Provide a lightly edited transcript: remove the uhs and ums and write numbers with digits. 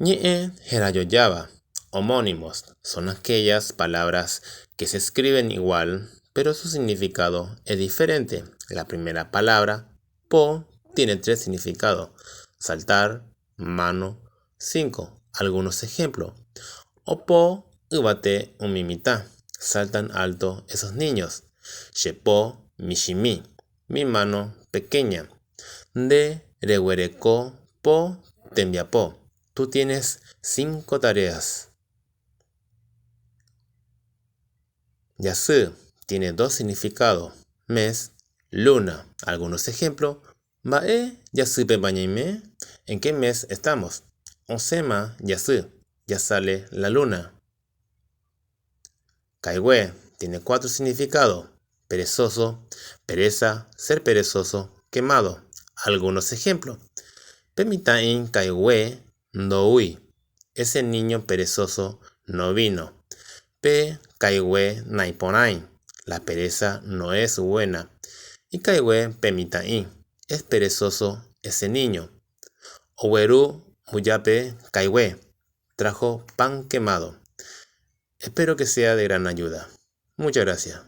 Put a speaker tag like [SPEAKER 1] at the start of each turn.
[SPEAKER 1] Ñe herayoyaba, homónimos, son aquellas palabras que se escriben igual, pero su significado es diferente. La primera palabra, po, tiene 3 significados: saltar, mano, 5. Algunos ejemplos. Opo, ubate, umimita. Saltan alto esos niños. Shepo, mishimi. Mi mano pequeña. De reguereco, po, tembiapo. Tú tienes 5 tareas. Yasu tiene 2 significados: mes, luna. Algunos ejemplos. Bae yasu pe bañime. ¿En qué mes estamos? Osema yasu. Ya sale la luna. Kaiwe tiene 4 significados: perezoso, pereza, ser perezoso, quemado. Algunos ejemplos. Pemitain kaiwe ndoi. Ese niño perezoso no vino. Pe kaiwe naiponain. La pereza no es buena. Y kaiwe pemitain. Es perezoso ese niño. Oweru muyape kaiwe. Trajo pan quemado. Espero que sea de gran ayuda. Muchas gracias.